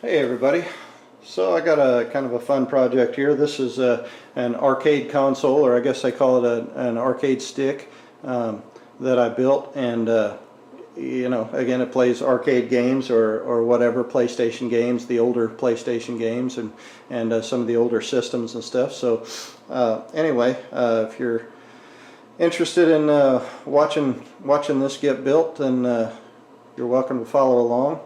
Hey everybody. So I got a kind of a fun project here. This is an arcade console, or I guess they call it an arcade stick that I built, and you know, again, it plays arcade games or whatever, PlayStation games, the older PlayStation games, and some of the older systems and stuff. So anyway, if you're interested in watching this get built, then you're welcome to follow along.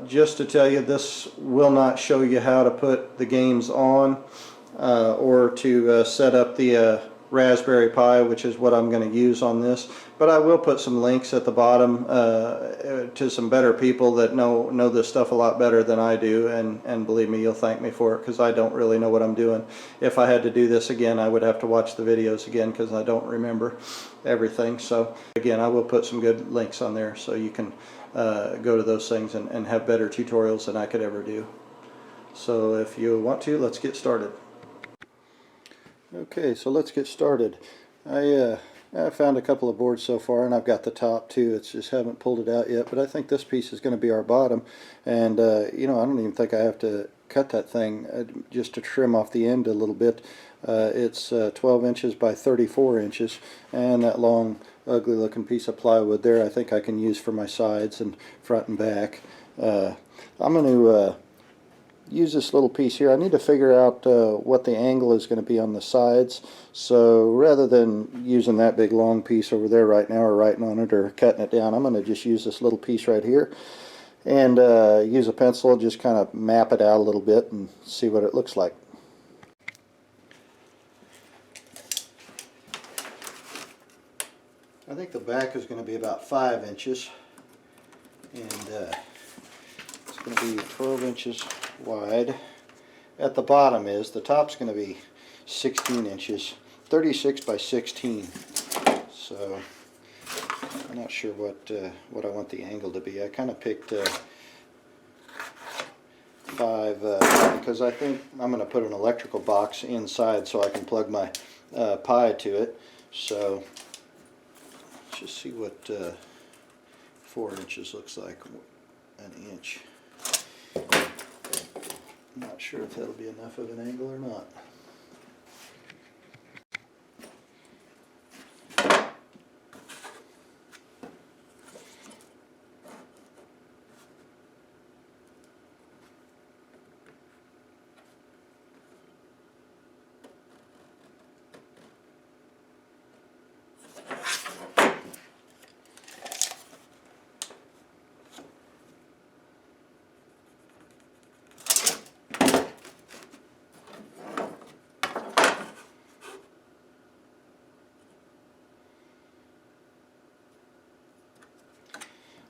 Just to tell you, this will not show you how to put the games on or to set up the Raspberry Pi, which is what I'm going to use on this, but I will put some links at the bottom to some better people that know this stuff a lot better than I do, and believe me, you'll thank me for it, because I don't really know what I'm doing. If I had to do this again, I would have to watch the videos again, because I don't remember everything. So again, I will put some good links on there so you can go to those things and have better tutorials than I could ever do. So if you want to, let's get started. Okay, so let's get started. I found a couple of boards so far, and I've got the top too. It's just haven't pulled it out yet, but I think this piece is going to be our bottom. And you know, I don't even think I have to cut that thing just to trim off the end a little bit. It's 12 inches by 34 inches, and that long ugly looking piece of plywood there I think I can use for my sides and front and back. I'm going to use this little piece here. I need to figure out what the angle is going to be on the sides, so rather than using that big long piece over there right now, or writing on it or cutting it down, I'm going to just use this little piece right here and use a pencil, just kind of map it out a little bit and see what it looks like. I think the back is going to be about 5 inches, and it's going to be 12 inches wide. At the bottom the top's going to be 16 inches, 36 by 16. So I'm not sure what I want the angle to be. I kind of picked 5 because I think I'm going to put an electrical box inside so I can plug my Pi to it. So let's just see what 4 inches looks like, an inch. I'm not sure if that'll be enough of an angle or not.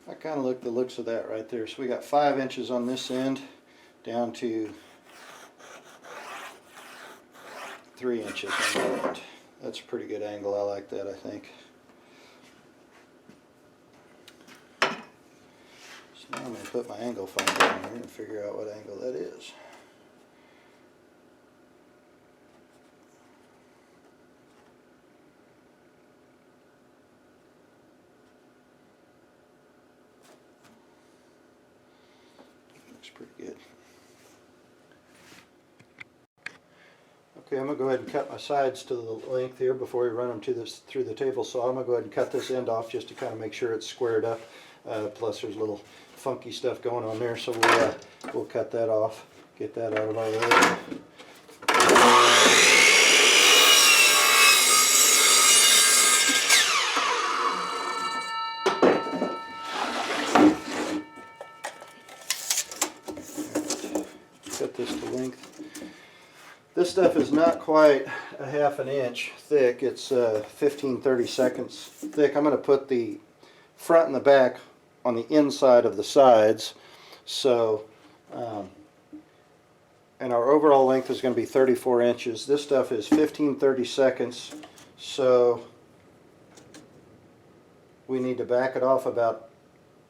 I kind of like the looks of that right there. So we got 5 inches on this end down to 3 inches on the end. That's a pretty good angle. I like that, I think. So now I'm going to put my angle finder on here and figure out what angle that is. Pretty good. Okay, I'm going to go ahead and cut my sides to the length here before we run them through the table saw. I'm going to go ahead and cut this end off just to kind of make sure it's squared up. Plus there's a little funky stuff going on there, so we'll cut that off, get that out of our way. Cut this to length. This stuff is not quite a half an inch thick. It's 15-30 thick. I'm going to put the front and the back on the inside of the sides. So, and our overall length is going to be 34 inches. This stuff is 15-30, so we need to back it off about,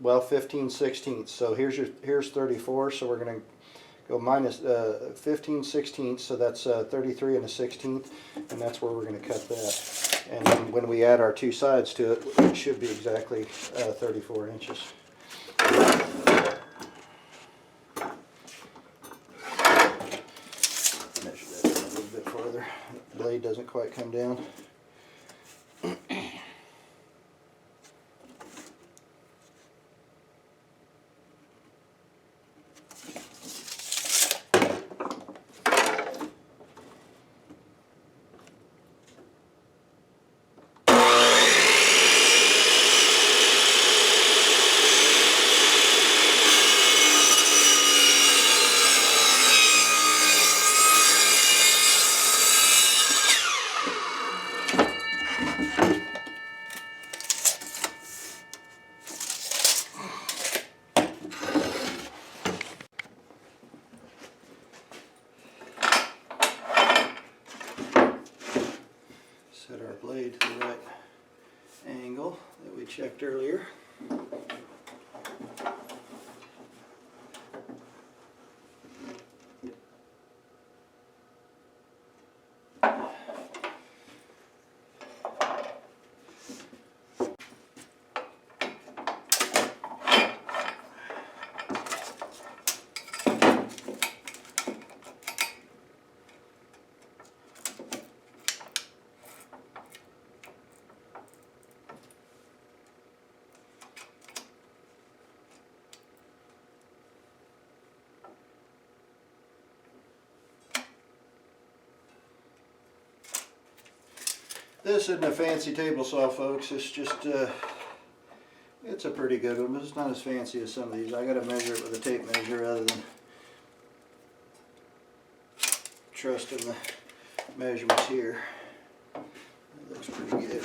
well, 15/16. So here's 34. So we're going to go minus 15/16, so that's 33 1/16, and that's where we're going to cut that. And then when we add our two sides to it, it should be exactly 34 inches. blade doesn't quite come down. Set our blade to the right angle that we checked earlier. This isn't a fancy table saw, folks. It's just, it's a pretty good one, but it's not as fancy as some of these. I got to measure it with a tape measure rather than trusting the measurements here. It looks pretty good.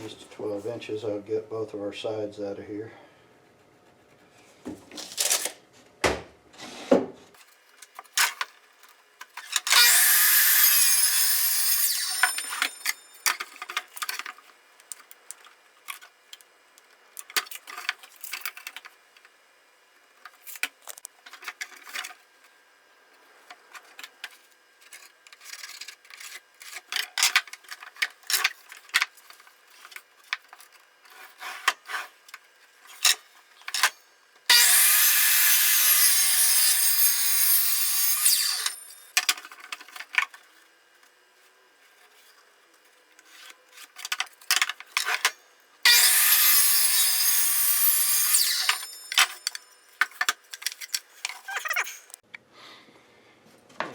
These to 12 inches, I'll get both of our sides out of here.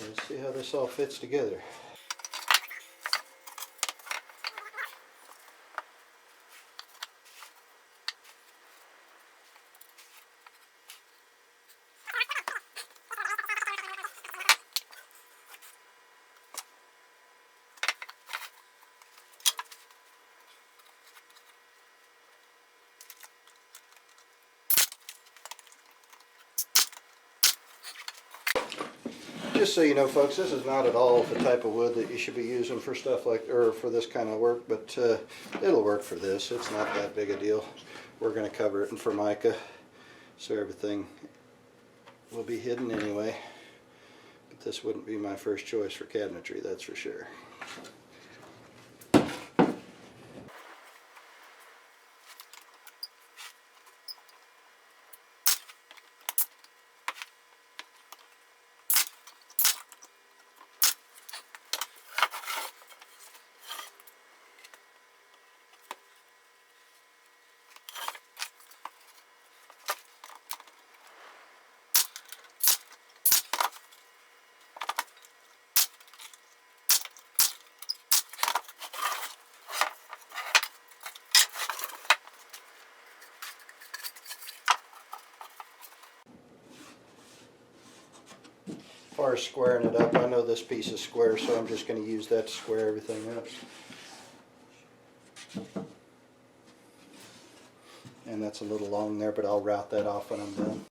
Let's see how this all fits together. Just so you know, folks, this is not at all the type of wood that you should be using for stuff like, or for this kind of work, but it'll work for this. It's not that big a deal. We're going to cover it in Formica, so everything will be hidden anyway. But this wouldn't be my first choice for cabinetry, that's for sure. As far as squaring it up, I know this piece is square, so I'm just going to use that to square everything up. And that's a little long there, but I'll route that off when I'm done.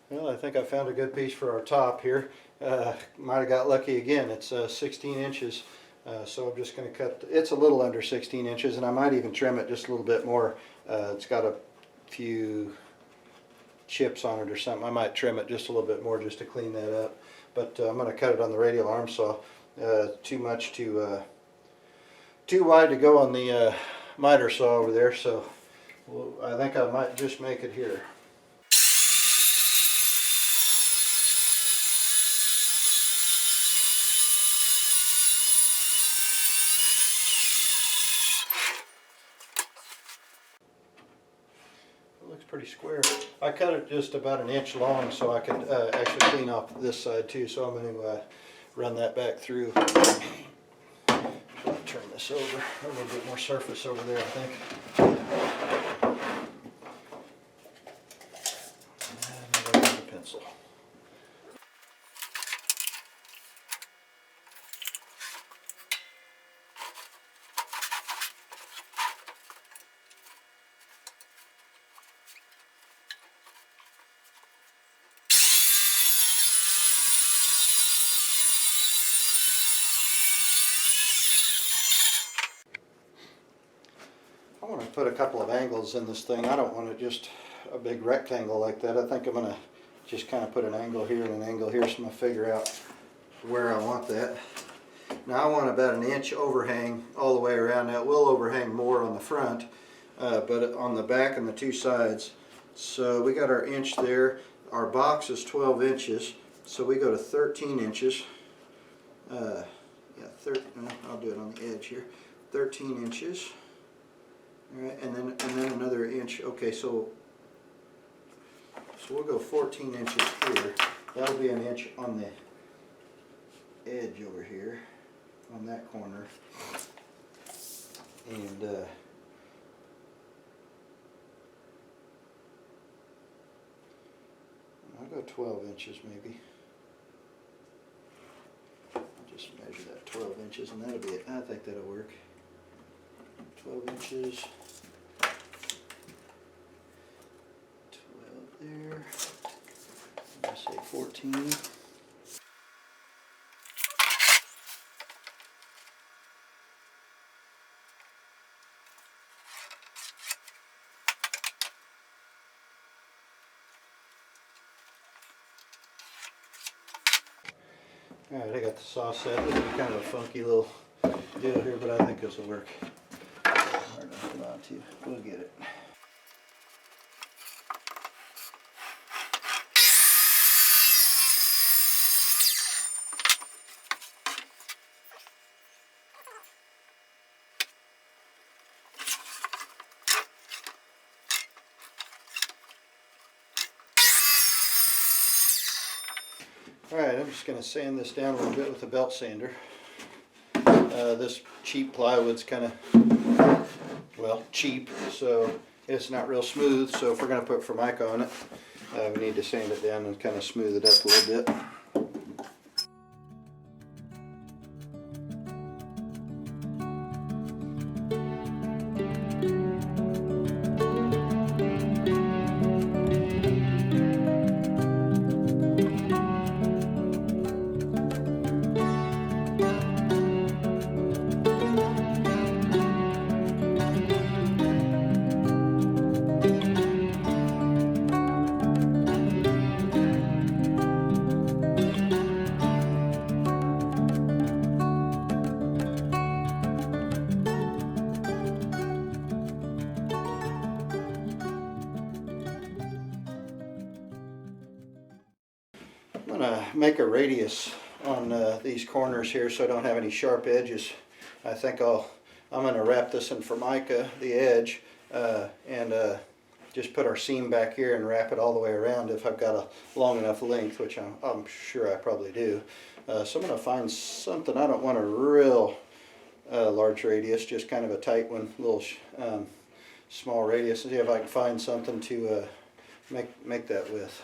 Well, I think I found a good piece for our top here. Might have got lucky again. It's 16 inches, so I'm just going to cut. It's a little under 16 inches, and I might even trim it just a little bit more. It's got a few chips on it or something. I might trim it just a little bit more just to clean that up. But I'm going to cut it on the radial arm saw. Too wide to go on the miter saw over there, so I think I might just make it here. Looks pretty square. I cut it just about an inch long so I could actually clean off this side too, so I'm going to run that back through. I'll turn this over. A little bit more surface over there, I think. And I'll use a pencil. I want to put a couple of angles in this thing. I don't want it just a big rectangle like that. I think I'm going to just kind of put an angle here and an angle here, so I'm going to figure out where I want that. Now I want about an inch overhang all the way around. Now it will overhang more on the front, but on the back and the two sides. So we got our inch there. Our box is 12 inches, so we go to 13 inches. I'll do it on the edge here. 13 inches. All right, and then another inch. Okay, so we'll go 14 inches here. That'll be an inch on the edge over here, on that corner. And I'll go 12 inches maybe. I'll just measure that 12 inches, and that'll be it. I think that'll work. 12 inches. 12 there. I'll say 14. Alright, I got the saw set. This is kind of a funky little deal here, but I think this will work. Hard enough to hold on to. We'll get it. Alright, I'm just going to sand this down a little bit with a belt sander. This cheap plywood's kind of, well, cheap, so it's not real smooth, so if we're going to put Formica on it, we need to sand it down and kind of smooth it up a little bit. I'm going to make a radius on these corners here so I don't have any sharp edges. I think I'm going to wrap this in Formica, the edge, and just put our seam back here and wrap it all the way around if I've got a long enough length, which I'm sure I probably do. So I'm going to find something. I don't want a real large radius, just kind of a tight one, little small radius. See if I can find something to make that with.